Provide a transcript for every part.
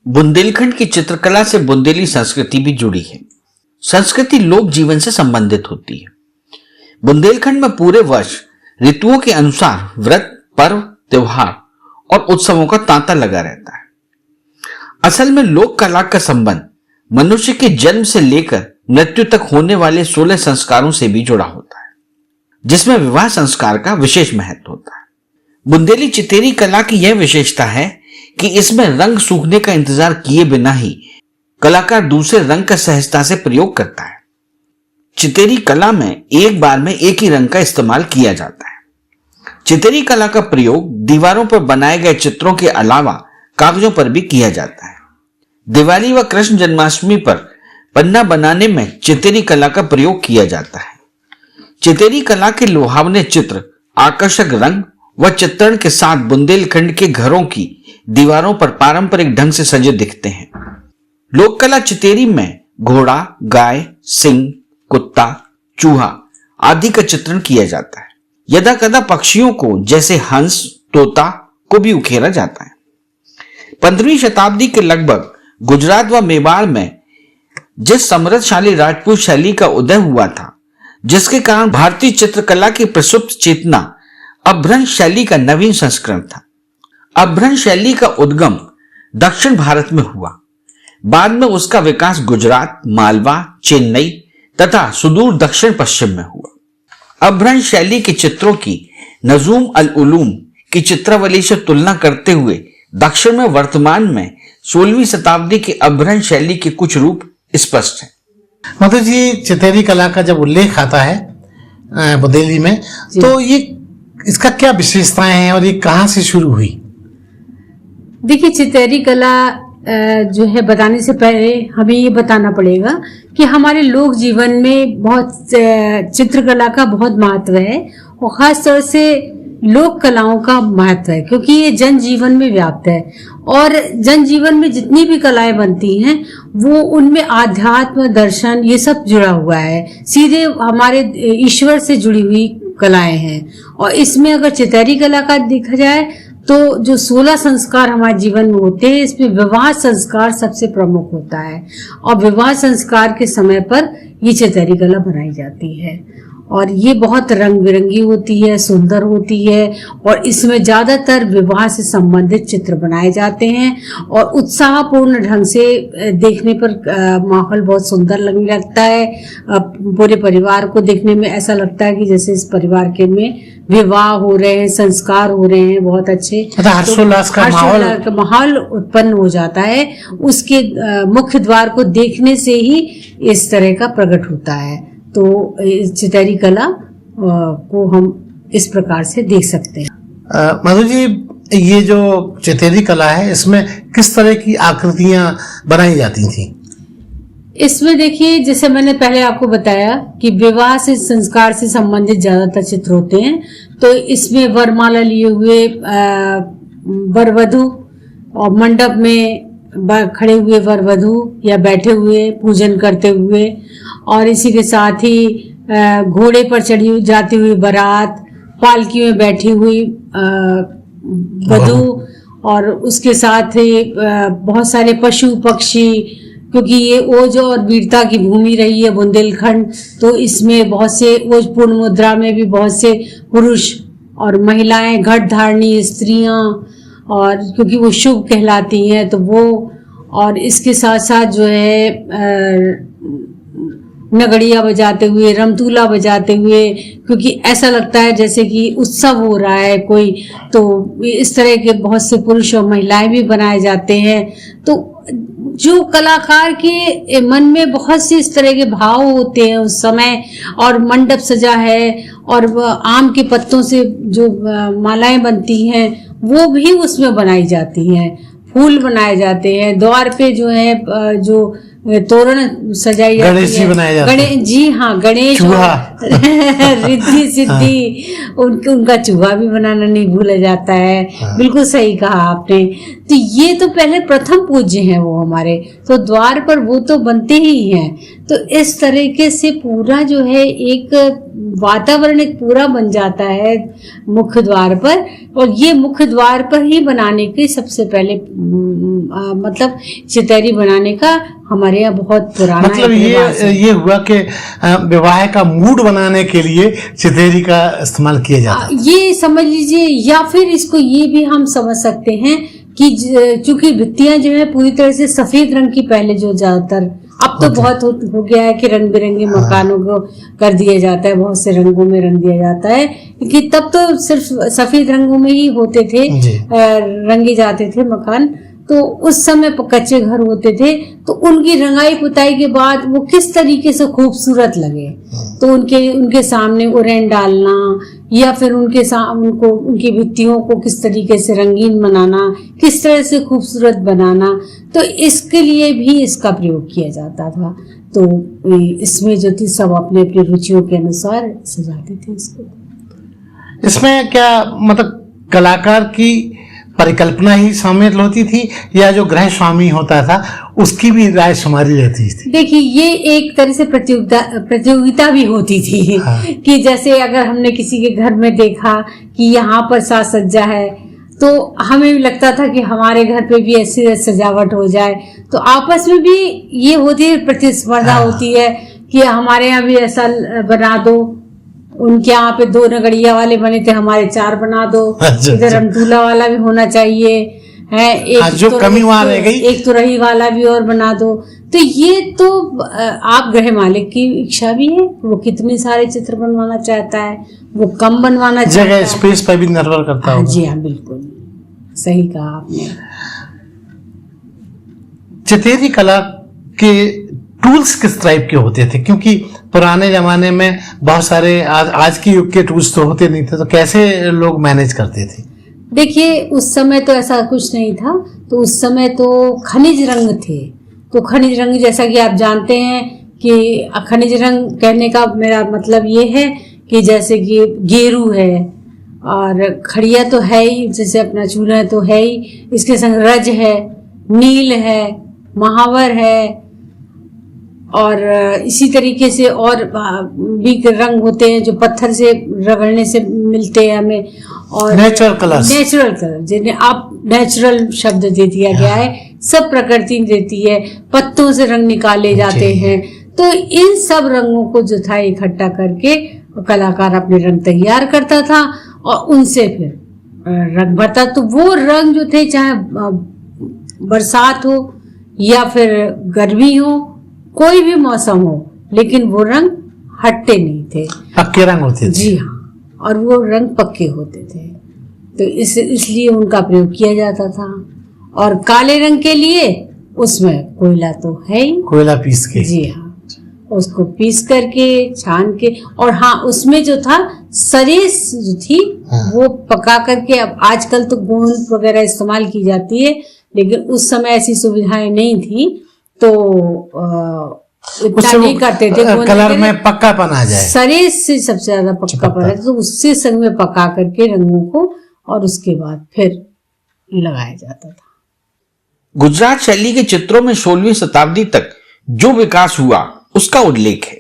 बुंदेलखंड की चित्रकला से बुंदेली संस्कृति भी जुड़ी है। संस्कृति लोक जीवन से संबंधित होती है। बुंदेलखंड में पूरे वर्ष ऋतुओं के अनुसार व्रत, पर्व, त्योहार और उत्सवों का तांता लगा रहता है। असल में लोक कला का संबंध मनुष्य के जन्म से लेकर मृत्यु तक होने वाले 16 संस्कारों से भी जुड़ा होता है, जिसमें विवाह संस्कार का विशेष महत्व होता है। बुंदेली चितेरी कला की यह विशेषता है कि इसमें रंग सूखने का इंतजार किए बिना ही कलाकार दूसरे रंग का सहजता से प्रयोग करता है। चितेरी कला में एक बार में एक ही रंग का इस्तेमाल किया जाता है। चितेरी कला का प्रयोग दीवारों पर बनाए गए चित्रों के अलावा कागजों पर भी किया जाता है। दिवाली व कृष्ण जन्माष्टमी पर पन्ना बनाने में चितेरी कला का प्रयोग किया जाता है। चितेरी कला के लुभावने चित्र, आकर्षक रंग व चित्रण के साथ बुंदेलखंड के घरों की दीवारों पर पारंपरिक ढंग से सजे दिखते हैं। लोक कला चितेरी में घोड़ा, गाय, सिंह, कुत्ता, चूहा आदि का चित्रण किया जाता है। यदा कदा पक्षियों को जैसे हंस, तोता को भी उकेरा जाता है। 15वीं शताब्दी के लगभग गुजरात व मेवाड़ में जिस समृद्धशाली राजपूत शैली का उदय हुआ था, जिसके कारण भारतीय चित्रकला की प्रसुप्त चेतना अपभ्रंश शैली का नवीन संस्करण था। अपभ्रंश शैली का उद्गम दक्षिण भारत में हुआ। बाद में उसका विकास गुजरात, मालवा, चेन्नई तथा सुदूर दक्षिण पश्चिम में हुआ। अपभ्रंश शैली के चित्रों की नजूम अल उलूम की चित्रावली से तुलना करते हुए दक्षिण में वर्तमान में 16वीं शताब्दी की अपभ्रंश शैली के कुछ रूप स्पष्ट हैं। मतलब जी चितेरी कला का जब उल्लेख आता है बुंदेली में, तो ये इसका क्या विशेषताएं हैं और ये कहाँ से शुरू हुई? देखिए, चितेरी कला जो है बताने से पहले हमें ये बताना पड़ेगा कि हमारे लोक जीवन में बहुत चित्रकला का बहुत महत्व है और खास तौर से लोक कलाओं का महत्व है, क्योंकि ये जनजीवन में व्याप्त है और जनजीवन में जितनी भी कलाएं बनती हैं वो उनमें आध्यात्म, दर्शन ये सब जुड़ा हुआ है। सीधे हमारे ईश्वर से जुड़ी हुई कलाएं हैं। और इसमें अगर चितेरी कला का देखा जाए तो जो 16 संस्कार हमारे जीवन में होते हैं, इसमें विवाह संस्कार सबसे प्रमुख होता है और विवाह संस्कार के समय पर ये चितेरी कला बनाई जाती है और ये बहुत रंग बिरंगी होती है, सुंदर होती है और इसमें ज्यादातर विवाह से संबंधित चित्र बनाए जाते हैं और उत्साहपूर्ण ढंग से देखने पर माहौल बहुत सुंदर लगने लगता है। पूरे परिवार को देखने में ऐसा लगता है कि जैसे इस परिवार के में विवाह हो रहे हैं, संस्कार हो रहे हैं, बहुत अच्छे हर्षोल्लास का माहौल उत्पन्न हो जाता है। उसके मुख्य द्वार को देखने से ही इस तरह का प्रकट होता है। तो चितेरी कला को हम इस प्रकार से देख सकते हैं। मधु जी, ये जो चितेरी कला है इसमें किस तरह की आकृतियां बनाई जाती थी? इसमें देखिए, जैसे मैंने पहले आपको बताया कि विवाह से संस्कार से संबंधित ज्यादातर चित्र होते हैं। तो इसमें वरमाला लिए हुए वर वधू और मंडप में खड़े हुए वर वधू या बैठे हुए पूजन करते हुए और इसी के साथ ही घोड़े पर चढ़ी जाती हुई बारात, पालकी में बैठी हुई वधू और उसके साथ ही बहुत सारे पशु पक्षी, क्योंकि ये ओज और वीरता की भूमि रही है बुंदेलखंड, तो इसमें बहुत से ओजपूर्ण मुद्रा में भी बहुत से पुरुष और महिलाएं, घट धारणी स्त्रियां, और क्योंकि वो शुभ कहलाती हैं तो वो, और इसके साथ साथ जो है नगड़िया बजाते हुए, रमतूला बजाते हुए, क्योंकि ऐसा लगता है जैसे कि उत्सव हो रहा है कोई। तो इस तरह के बहुत से पुरुष और महिलाएं भी बनाए जाते हैं। तो जो कलाकार के मन में बहुत से इस तरह के भाव होते हैं उस समय, और मंडप सजा है और आम के पत्तों से जो मालाएं बनती हैं वो भी उसमें बनाई जाती हैं, फूल बनाए जाते हैं। द्वार पे जो है जो तोरण सजाई जाती है, गणेश जी बनाए जाते हैं। जी हाँ, गणेश रिद्धि सिद्धि, उनका चूहा भी बनाना नहीं भूला जाता है। हाँ। बिल्कुल सही कहा आपने। तो ये तो पहले प्रथम पूज्य हैं वो हमारे, तो द्वार पर वो तो बनते ही हैं। तो इस तरीके से पूरा जो है एक वातावरण एक पूरा बन जाता है मुख्य द्वार पर। और ये मुख्य द्वार पर ही बनाने के सबसे पहले मतलब चितेरी बनाने का हमारे यहाँ बहुत पुराना मतलब ये हुआ कि विवाह का मूड बनाने के लिए चितेरी का इस्तेमाल किया जाता है, ये समझ लीजिए। या फिर इसको ये भी हम समझ सकते हैं कि चूंकि भित्तियां जो है पूरी तरह से सफेद रंग की पहले जो ज्यादातर, अब तो बहुत हो गया है कि रंग बिरंगे मकानों को कर दिया जाता है, बहुत से रंगों में रंग दिया जाता है, कि तब तो सिर्फ सफेद रंगों में ही होते थे, रंगे जाते थे मकान। तो उस समय कच्चे घर होते थे, तो उनकी रंगाई पुताई के बाद वो किस तरीके से खूबसूरत लगे, तो उनके सामने उरेन डालना या फिर उनकी भित्तियों को किस तरीके से रंगीन बनाना, किस तरह से खूबसूरत बनाना, तो इसके लिए भी इसका प्रयोग किया जाता था। तो इसमें जो थी सब अपने अपनी रुचियों के अनुसार सजाते थे इसको। इसमें क्या मतलब कलाकार की परिकल्पना ही शामिल होती थी या जो गृह स्वामी होता था उसकी भी राय शुमारी रहती थी? देखिए, ये एक तरह से प्रतियोगिता भी होती थी। हाँ। कि जैसे अगर हमने किसी के घर में देखा कि यहाँ पर साज सज्जा है, तो हमें भी लगता था कि हमारे घर पे भी ऐसी सजावट हो जाए। तो आपस में भी ये होती है, प्रतिस्पर्धा होती है कि हमारे यहाँ भी ऐसा बना दो, उनके यहाँ पे 2 नगड़िया वाले बने थे, हमारे 4 बना दो, इधर रमतूला वाला भी होना चाहिए है, एक जो कमी वहां रह गई, एक तुरही वाला भी और बना दो। तो ये तो आप गृह मालिक की इच्छा भी है, वो कितने सारे चित्र बनवाना चाहता है, वो कम बनवाना चाहता है, जगह स्पेस पर भी निर्भर करता है। जी हाँ, बिल्कुल सही कहा आपने। चितेरी कला के टूल्स किस टाइप के होते थे? क्योंकि पुराने जमाने में बहुत सारे आज के युग के टूल्स तो होते नहीं थे, तो कैसे लोग मैनेज करते थे? देखिए, उस समय तो ऐसा कुछ नहीं था, तो उस समय तो खनिज रंग थे। तो खनिज रंग जैसा कि आप जानते हैं कि खनिज रंग कहने का मेरा मतलब ये है कि जैसे कि गेरू है और खड़िया तो है ही, जैसे अपना चूना तो है ही, इसके संग रज है, नील है, महावर है, और इसी तरीके से और भी रंग होते हैं जो पत्थर से रगड़ने से मिलते हैं हमें, और नेचुरल कलर जिन्हें आप नेचुरल शब्द दे दिया गया है, सब प्रकृति देती है, पत्तों से रंग निकाले जाते हैं। तो इन सब रंगों को जो था इकट्ठा करके कलाकार अपने रंग तैयार करता था और उनसे फिर रंग भरता। तो वो रंग जो थे, चाहे बरसात हो या फिर गर्मी हो, कोई भी मौसम हो, लेकिन वो रंग हटते नहीं थे, पक्के रंग होते थे। जी हाँ, और वो रंग पक्के होते थे, तो इसलिए उनका प्रयोग किया जाता था। और काले रंग के लिए उसमें कोयला तो है ही, कोयला पीस के, जी हाँ, उसको पीस करके छान के, और हाँ उसमें जो था सरेस जो थी वो पका करके, अब आजकल तो गोंद वगैरह इस्तेमाल की जाती है, लेकिन उस समय ऐसी सुविधाएं नहीं थी, तो इतना नहीं करते थे, कलर में पक्कापन आ जाए, सरेस से सबसे ज्यादा पक्कापन है, तो उससे संग में पका करके रंगों को और उसके बाद फिर लगाया जाता था। गुजरात शैली के चित्रों में 16वीं शताब्दी तक जो विकास हुआ उसका उल्लेख है।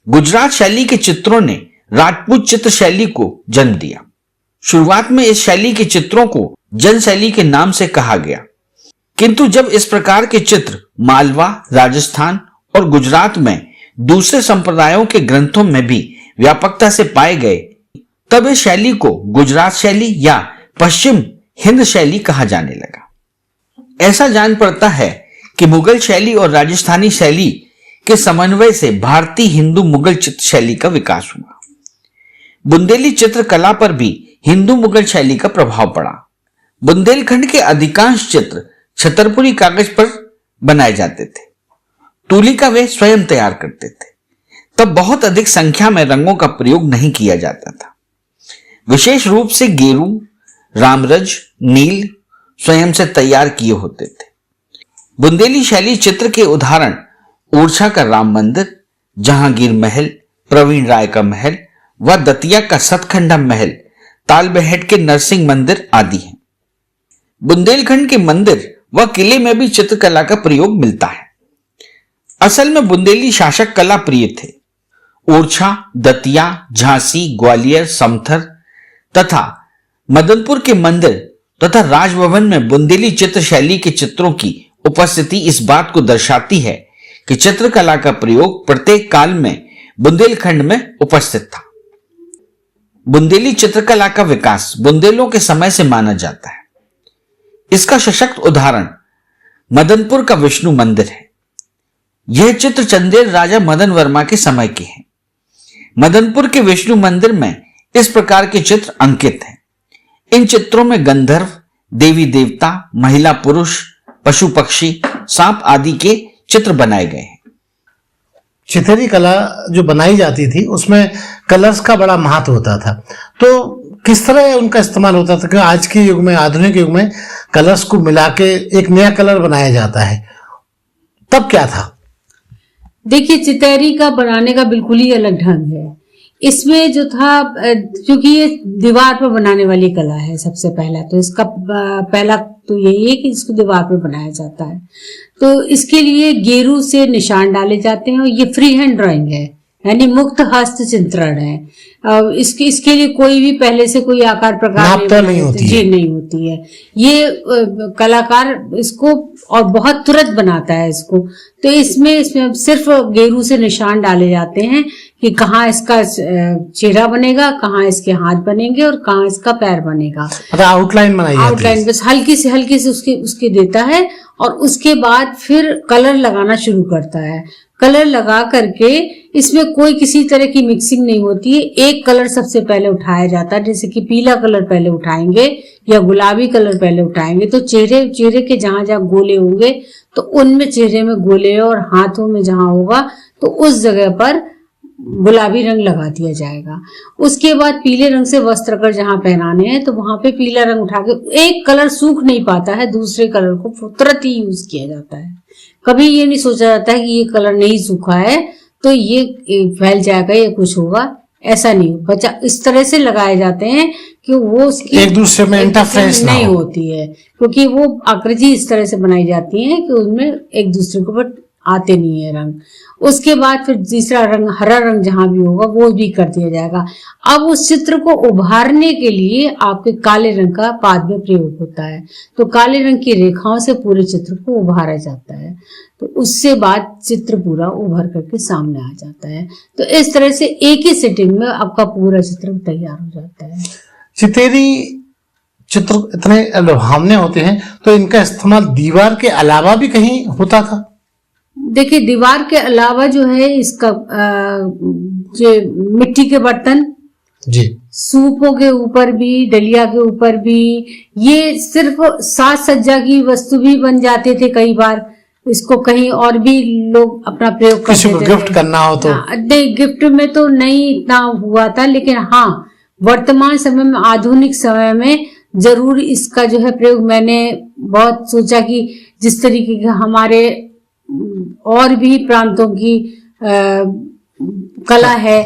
गुजरात शैली के चित्रों ने राजपूत चित्र शैली को जन्म दिया। शुरुआत में इस शैली के चित्रों को जन शैली के नाम से कहा गया, किंतु जब इस प्रकार के चित्र मालवा, राजस्थान और गुजरात में दूसरे संप्रदायों के ग्रंथों में भी व्यापकता से पाए गए, तब इस शैली को गुजरात शैली या पश्चिम हिंद शैली कहा जाने लगा। ऐसा जान पड़ता है कि मुगल शैली और राजस्थानी शैली के समन्वय से भारतीय हिंदू मुगल चित्र शैली का विकास हुआ। बुंदेली चित्रकला पर भी हिंदू मुगल शैली का प्रभाव पड़ा। बुंदेलखंड के अधिकांश चित्र छतरपुरी कागज पर बनाए जाते थे। तूलिका वे स्वयं तैयार करते थे। तब बहुत अधिक संख्या में रंगों का प्रयोग नहीं किया जाता था। विशेष रूप से गेरू, रामरज, नील स्वयं से तैयार किए होते थे। बुंदेली शैली चित्र के उदाहरण ओरछा का राम मंदिर, जहांगीर महल, प्रवीण राय का महल व दतिया का सतखंडा महल, तालबेहट के नरसिंह मंदिर आदि हैं। बुंदेलखंड के मंदिर व किले में भी चित्रकला का प्रयोग मिलता है। असल में बुंदेली शासक कला प्रिय थे। ओरछा, दतिया, झांसी, ग्वालियर, समथर तथा मदनपुर के मंदिर तथा राजभवन में बुंदेली चित्र शैली के चित्रों की उपस्थिति इस बात को दर्शाती है कि चित्रकला का प्रयोग प्रत्येक काल में बुंदेलखंड में उपस्थित था। बुंदेली चित्रकला का विकास बुंदेलों के समय से माना जाता है। इसका सशक्त उदाहरण मदनपुर का विष्णु मंदिर है। यह चित्र चंदेल राजा मदन वर्मा के समय के हैं। मदनपुर के विष्णु मंदिर में इस प्रकार के चित्र अंकित हैं। इन चित्रों में गंधर्व, देवी देवता, महिला पुरुष, पशु पक्षी, सांप आदि के चित्र बनाए गए हैं। चिथेरी कला जो बनाई जाती थी उसमें कलर्स का बड़ा महत्व होता था, तो किस तरह उनका इस्तेमाल होता था? क्योंकि आज के युग में, आधुनिक युग में कलर्स को मिला के एक नया कलर बनाया जाता है, तब क्या था? देखिए, चितेरी का बनाने का बिल्कुल ही अलग ढंग है। इसमें जो था, क्योंकि ये दीवार पर बनाने वाली कला है, सबसे पहला तो इसका पहला तो यही है कि इसको दीवार पर बनाया जाता है। तो इसके लिए गेरू से निशान डाले जाते हैं और ये फ्री हैंड ड्राइंग है, यानी मुक्त हस्त चित्रण है। इसके लिए कोई भी पहले से कोई आकार प्रकार नहीं होती जी नहीं होती है। ये कलाकार इसको और बहुत तुरंत बनाता है इसको। तो इसमें सिर्फ गेरू से निशान डाले जाते हैं कि कहाँ इसका चेहरा बनेगा, कहाँ इसके हाथ बनेंगे और कहाँ इसका पैर बनेगा। आउटलाइन बनाई जाती है। आउटलाइन बस हल्की से उसके देता है और उसके बाद फिर कलर लगाना शुरू करता है। कलर लगा करके इसमें कोई किसी तरह की मिक्सिंग नहीं होती है। एक कलर सबसे पहले उठाया जाता है, जैसे कि पीला कलर पहले उठाएंगे या गुलाबी कलर पहले उठाएंगे। तो चेहरे के जहां जहां गोले होंगे तो उनमें चेहरे में गोले, और हाथों में जहां होगा तो उस जगह पर गुलाबी रंग लगा दिया जाएगा। उसके बाद पीले रंग से वस्त्र अगर जहां पहनाने हैं तो वहां पे पीला रंग उठा के, एक कलर सूख नहीं पाता है, दूसरे कलर को तुरंत ही यूज किया जाता है। कभी ये नहीं सोचा जाता है कि ये कलर नहीं सूखा है तो ये फैल जाएगा या कुछ होगा, ऐसा नहीं। बच्चा इस तरह से लगाए जाते हैं कि वो उसकी एक दूसरे में इंटरफेरेंस नहीं होती है, क्योंकि वो आकृति इस तरह से बनाई जाती है कि उनमें एक दूसरे को ऊपर आते नहीं है रंग। उसके बाद फिर तीसरा रंग, हरा रंग जहां भी होगा वो भी कर दिया जाएगा। अब उस चित्र को उभारने के लिए आपके काले रंग का बाद में प्रयोग होता है। तो काले रंग की रेखाओं से पूरे चित्र को उभारा जाता है। तो उससे बाद चित्र पूरा उभर करके सामने आ जाता है। तो इस तरह से एक ही सिटिंग में आपका पूरा चित्र तैयार हो जाता है। चितेरी चित्र इतने लुभावने होते हैं, तो इनका इस्तेमाल दीवार के अलावा भी कहीं होता था? देखिए, दीवार के अलावा जो है इसका जो मिट्टी के बर्तन जी, सूपों के ऊपर भी, डलिया के ऊपर भी, ये सिर्फ साज सज्जा की वस्तु भी बन जाते थे। कई बार इसको कहीं और भी लोग अपना प्रयोग करते थे। किसी को गिफ्ट करना हो तो? नहीं, गिफ्ट में तो नहीं इतना हुआ था, लेकिन हाँ वर्तमान समय में, आधुनिक समय में जरूर इसका जो है प्रयोग मैंने बहुत सोचा कि जिस तरीके के हमारे और भी प्रांतों की कला है,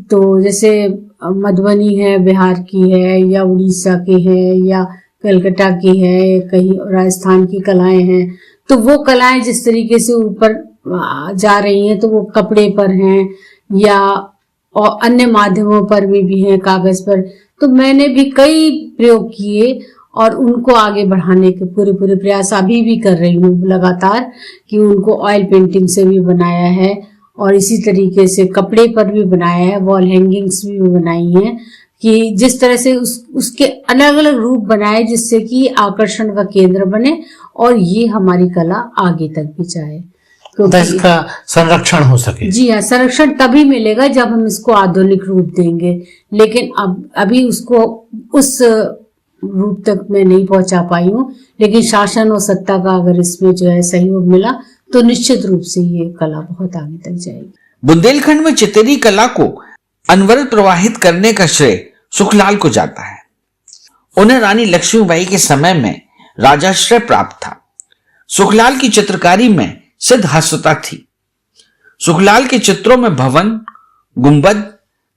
तो जैसे मधुबनी है, बिहार की है, या उड़ीसा की है, या कलकत्ता की है, कहीं राजस्थान की कलाएं हैं। तो वो कलाएं जिस तरीके से ऊपर जा रही हैं, तो वो कपड़े पर हैं या और अन्य माध्यमों पर भी हैं, कागज पर। तो मैंने भी कई प्रयोग किए और उनको आगे बढ़ाने के पूरे प्रयास अभी भी कर रही हूँ लगातार, कि उनको ऑयल पेंटिंग से भी बनाया है और इसी तरीके से कपड़े पर भी बनाया है, वॉल हैंगिंग्स भी बनाई हैं, कि जिस तरह से उसके अलग अलग रूप बनाए जिससे कि आकर्षण का केंद्र बने और ये हमारी कला आगे तक भी जाए, तो इसका संरक्षण हो सके। जी हाँ, संरक्षण तभी मिलेगा जब हम इसको आधुनिक रूप देंगे, लेकिन अभी उसको उस रूप तक मैं नहीं पहुंचा पाई हूँ। लेकिन शासन और सत्ता का अगर इसमें जो है सहयोग मिला तो निश्चित रूप से ये कला बहुत आगे तक जाएगी। बुंदेलखंड में चितेरी कला को अनवरत प्रवाहित करने का श्रेय सुखलाल को जाता है। उन्हें रानी लक्ष्मीबाई के समय में राजाश्रय प्राप्त था। सुखलाल की चित्रकारी में सिद्ध हस्तता थी। सुखलाल के चित्रों में भवन, गुंबद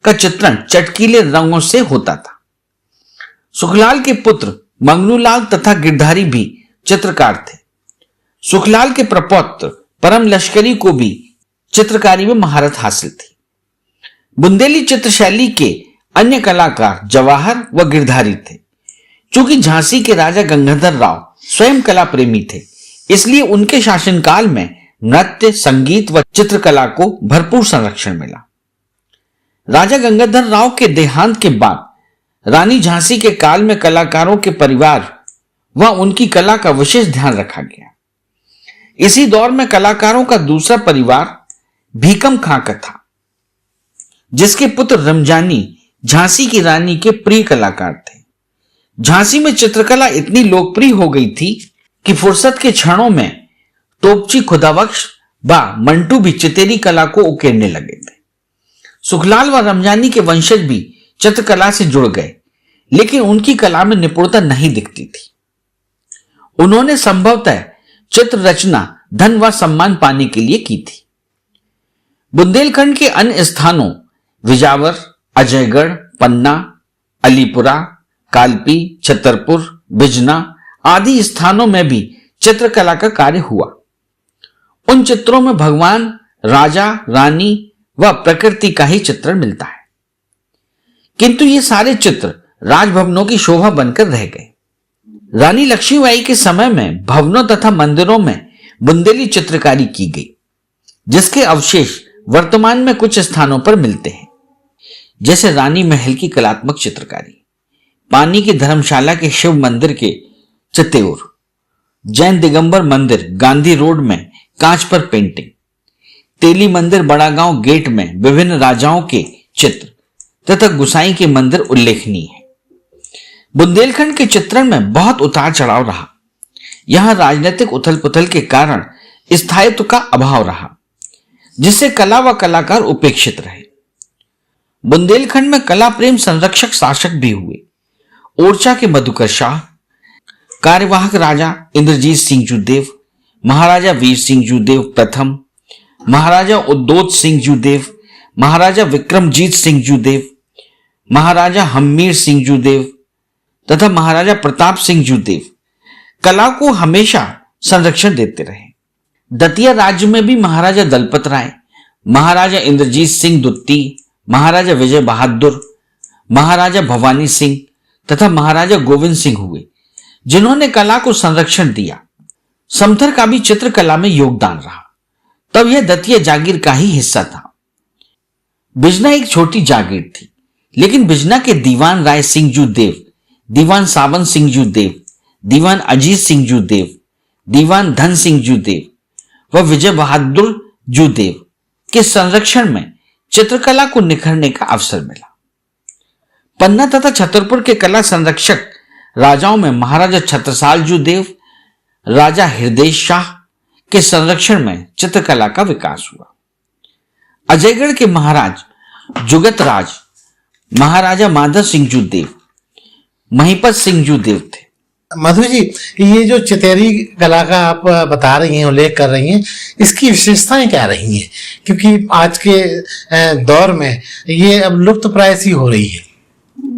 का चित्रण चटकीले रंगों से होता था। सुखलाल के पुत्र मंगनूलाल तथा गिरधारी भी चित्रकार थे। सुखलाल के प्रपौत्र परम लश्करी को भी चित्रकारी में महारत हासिल थी। बुंदेली चित्र शैली के अन्य कलाकार जवाहर व गिरधारी थे। चूंकि झांसी के राजा गंगाधर राव स्वयं कला प्रेमी थे, इसलिए उनके शासनकाल में नृत्य, संगीत व चित्रकला को भरपूर संरक्षण मिला। राजा गंगाधर राव के देहांत के बाद रानी झांसी के काल में कलाकारों के परिवार व उनकी कला का विशेष ध्यान रखा गया। इसी दौर में कलाकारों का दूसरा परिवार भीकम खां का था, जिसके पुत्र रमजानी झांसी की रानी के प्रिय कलाकार थे। झांसी में चित्रकला इतनी लोकप्रिय हो गई थी कि फुर्सत के क्षणों में तोपची खुदाबख्श व मंटू भी चितेरी कला को उकेरने लगे थे। सुखलाल व रमजानी के वंशज भी चित्रकला से जुड़ गए, लेकिन उनकी कला में निपुणता नहीं दिखती थी। उन्होंने संभवतः चित्र रचना धन व सम्मान पाने के लिए की थी। बुंदेलखंड के अन्य स्थानों विजावर, अजयगढ़, पन्ना, अलीपुरा, कालपी, छतरपुर, बिजना आदि स्थानों में भी चित्रकला का कार्य हुआ। उन चित्रों में भगवान, राजा, रानी व प्रकृति का ही चित्रण मिलता है, किंतु ये सारे चित्र राजभवनों की शोभा बनकर रह गए। रानी लक्ष्मीबाई के समय में भवनों तथा मंदिरों में बुंदेली चित्रकारी की गई, जिसके अवशेष वर्तमान में कुछ स्थानों पर मिलते हैं, जैसे रानी महल की कलात्मक चित्रकारी, पानी की धर्मशाला के शिव मंदिर के चित्तौर, जैन दिगंबर मंदिर गांधी रोड में कांच पर पेंटिंग, तेली मंदिर बड़ा गांव गेट में विभिन्न राजाओं के चित्र तथा गुसाई के मंदिर उल्लेखनीय है। बुंदेलखंड के चित्रण में बहुत उतार चढ़ाव रहा। यहां राजनीतिक उथल पुथल के कारण स्थायित्व का अभाव रहा, जिससे कला व कलाकार उपेक्षित रहे। बुंदेलखंड में कला प्रेम संरक्षक शासक भी हुए। ओरछा के मधुकर शाह, कार्यवाहक राजा इंद्रजीत सिंह जूदेव, महाराजा वीर सिंह जूदेव प्रथम, महाराजा उद्दोत सिंह जूदेव, महाराजा विक्रमजीत सिंह जूदेव, महाराजा हम्मीर सिंह जूदेव तथा महाराजा प्रताप सिंह जूदेव कला को हमेशा संरक्षण देते रहे। दतिया राज्य में भी महाराजा दलपत राय, महाराजा इंद्रजीत सिंह दुत्ती, महाराजा विजय बहादुर, महाराजा भवानी सिंह तथा महाराजा गोविंद सिंह हुए, जिन्होंने कला को संरक्षण दिया। समथर का भी चित्रकला में योगदान रहा, तब यह दतिया जागीर का ही हिस्सा था। बिजना एक छोटी जागीर थी, लेकिन बिजना के दीवान राय सिंह जूदेव, दीवान सावन सिंह जूदेव, दीवान अजीत सिंह जूदेव, दीवान धन सिंह जूदेव व विजय बहादुर जूदेव के संरक्षण में चित्रकला को निखरने का अवसर मिला। पन्ना तथा छतरपुर के कला संरक्षक राजाओं में महाराजा छत्रसाल जूदेव, राजा हृदय शाह के संरक्षण में चित्रकला का विकास हुआ। अजयगढ़ के महाराज जुगत राज, महाराजा माधव सिंह जूदेव, महिपत सिंह जूदेव थे। मधु जी, ये जो चितेरी कला का आप बता रही हैं, उल्लेख कर रही हैं, इसकी विशेषताएं क्या रही हैं? क्योंकि आज के दौर में ये अब लुप्त प्राय सी हो रही है।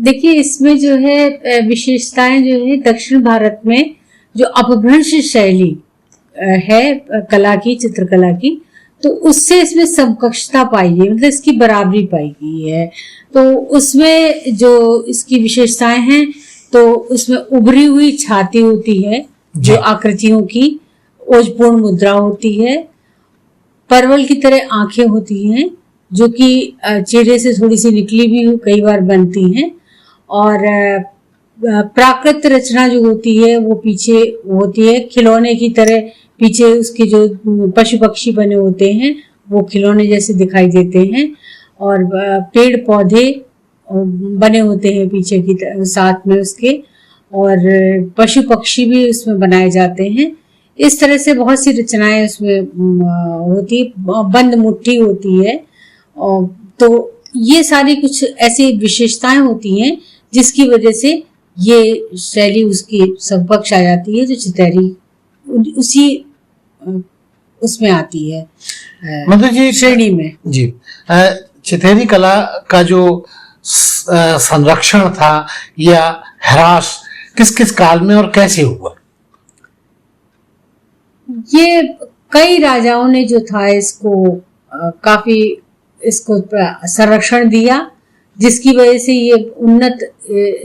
देखिए, इसमें जो है विशेषताएं जो है दक्षिण भारत में जो अपभ्रंश शैली है कला की, चित्रकला की, तो उससे इसमें समकक्षता पाई गई, मतलब इसकी बराबरी पाई गई है। तो उसमें जो इसकी विशेषताएं हैं, तो उसमें उभरी हुई छाती होती है जो आकृतियों की, ओजपूर्ण मुद्रा होती है, परवल की तरह आंखें होती हैं जो कि चेहरे से थोड़ी सी निकली भी कई बार बनती हैं, और प्राकृत रचना जो होती है वो पीछे होती है, खिलौने की तरह पीछे उसके जो पशु पक्षी बने होते हैं वो खिलौने जैसे दिखाई देते हैं, और पेड़ पौधे बने होते हैं पीछे की साथ में उसके, और पशु पक्षी भी उसमें बनाए जाते हैं। इस तरह से बहुत सी रचनाएं उसमें होती, बंद मुट्ठी होती है, और तो ये सारी कुछ ऐसी विशेषताएं होती हैं जिसकी वजह से ये शैली उसकी समकक्ष आ जाती है, जो चितेरी उसी उसमें आती है, मधु जी श्रेणी में। जी, चितेरी कला का जो संरक्षण था या ह्रास किस किस काल में और कैसे हुआ? ये कई राजाओं ने जो था इसको काफी इसको संरक्षण दिया, जिसकी वजह से ये उन्नत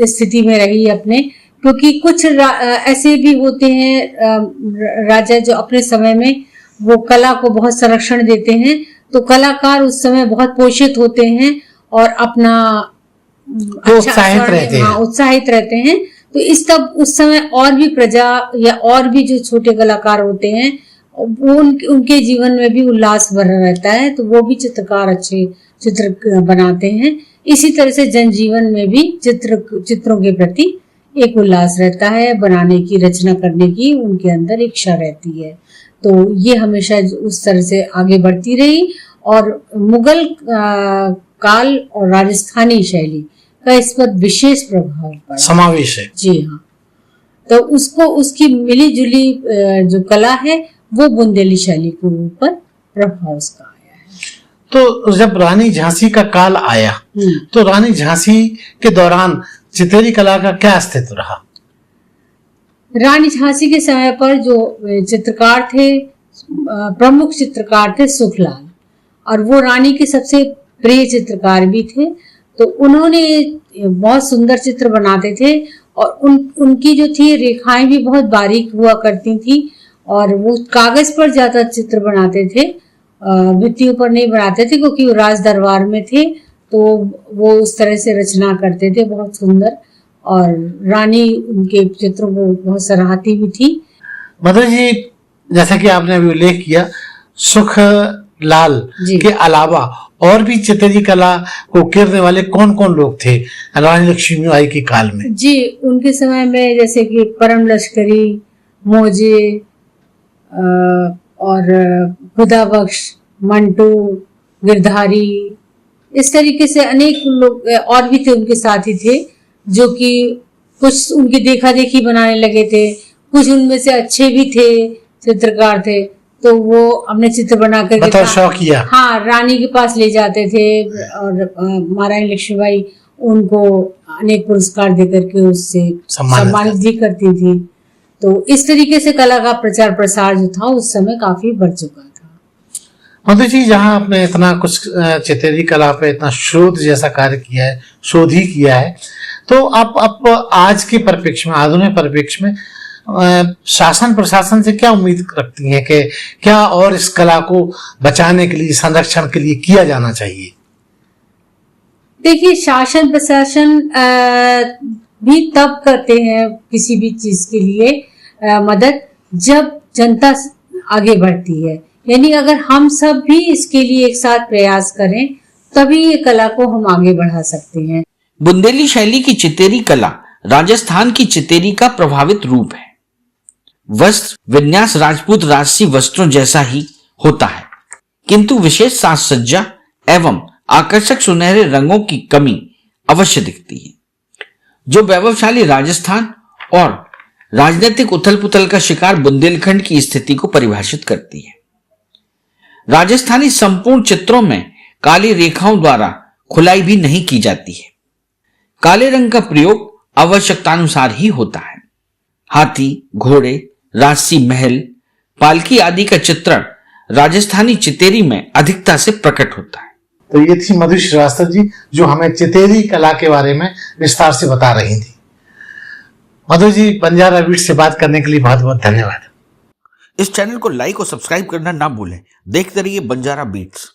स्थिति में रही अपने। क्योंकि कुछ ऐसे भी होते हैं राजा जो अपने समय में वो कला को बहुत संरक्षण देते हैं, तो कलाकार उस समय बहुत पोषित होते हैं और अपना उत्साहित रहते हैं। तो इस तब उस समय और भी प्रजा या और भी जो छोटे कलाकार होते हैं वो उनके जीवन में भी उल्लास भरा रहता है, तो वो भी चित्रकार अच्छे चित्र बनाते हैं। इसी तरह से जनजीवन में भी चित्रों के प्रति एक उल्लास रहता है, बनाने की, रचना करने की उनके अंदर इच्छा रहती है। तो ये हमेशा उस तरह से आगे बढ़ती रही। और मुगल काल और राजस्थानी शैली का इस पर विशेष प्रभाव पड़ा, समावेश है। जी हाँ। तो उसकी मिली जुली जो कला है वो बुंदेली शैली के ऊपर प्रभाव उसका आया है। तो जब रानी झांसी का काल आया तो रानी झांसी के दौरान चितेरी कला का क्या अस्तित्व रहा? रानी झांसी के समय पर जो चित्रकार थे, प्रमुख चित्रकार थे सुखलाल, और वो रानी के सबसे प्रिय चित्रकार भी थे। तो उन्होंने बहुत सुंदर चित्र बनाते थे और उनकी जो थी रेखाएं भी बहुत बारीक हुआ करती थी, और वो कागज पर ज्यादा चित्र बनाते थे, भित्तियों पर नहीं बनाते थे, क्योंकि वो राज दरबार में थे तो वो उस तरह से रचना करते थे बहुत सुंदर। और रानी उनके चित्रों को बहुत सराहती भी थी। मधु जी, जैसा कि आपने अभी उल्लेख किया, सुखलाल के अलावा और भी चितेरी कला को उकेरने वाले कौन कौन लोग थे रानी लक्ष्मीबाई के काल में? जी, उनके समय में जैसे कि परम लश्करी, मोजे और खुदाबख्श, मंटू, गिरधारी, इस तरीके से अनेक लोग और भी थे उनके साथी थे, जो कि कुछ उनकी देखा देखी बनाने लगे थे। कुछ उनमें से अच्छे भी थे, चित्रकार थे, तो वो अपने चित्र बना कर शौकिया, हाँ, रानी के पास ले जाते थे और महारानी लक्ष्मीबाई उनको अनेक पुरस्कार देकर के उससे सम्मानित भी करती थी। तो इस तरीके से कला का प्रचार प्रसार जो था उस समय काफी बढ़ चुका था। मधु जी, जहाँ आपने इतना कुछ चितेरी कला पे इतना शोध जैसा कार्य किया है, शोध ही किया है, तो आप आज के परिप्रेक्ष्य में, आधुनिक परिप्रेक्ष्य में शासन प्रशासन से क्या उम्मीद रखती हैं कि क्या और इस कला को बचाने के लिए, संरक्षण के लिए किया जाना चाहिए? देखिए, शासन प्रशासन भी तब करते हैं किसी भी चीज के लिए मदद जब जनता आगे बढ़ती है। यानी अगर हम सब भी इसके लिए एक साथ प्रयास करें तभी ये कला को हम आगे बढ़ा सकते हैं। बुंदेली शैली की चितेरी कला राजस्थान की चितेरी का प्रभावित रूप है। वस्त्र विन्यास राजपूत राजसी वस्त्रों जैसा ही होता है, किंतु विशेष साज सज्जा एवं आकर्षक सुनहरे रंगों की कमी अवश्य दिखती है, जो वैभवशाली राजस्थान और राजनीतिक उथल पुथल का शिकार बुंदेलखंड की स्थिति को परिभाषित करती है। राजस्थानी संपूर्ण चित्रों में काली रेखाओं द्वारा खुलाई भी नहीं की जाती है। काले रंग का प्रयोग आवश्यकतानुसार ही होता है। हाथी, घोड़े, राजसी महल, पालकी आदि का चित्रण राजस्थानी चितेरी में अधिकता से प्रकट होता है। तो ये थी मधु श्रीवास्तव जी, जो हमें चितेरी कला के बारे में विस्तार से बता रही थी। मधु जी, बंजारा बीट्स से बात करने के लिए बहुत बहुत धन्यवाद। इस चैनल को लाइक और सब्सक्राइब करना ना भूलें। देखते रहिए बंजारा बीट्स।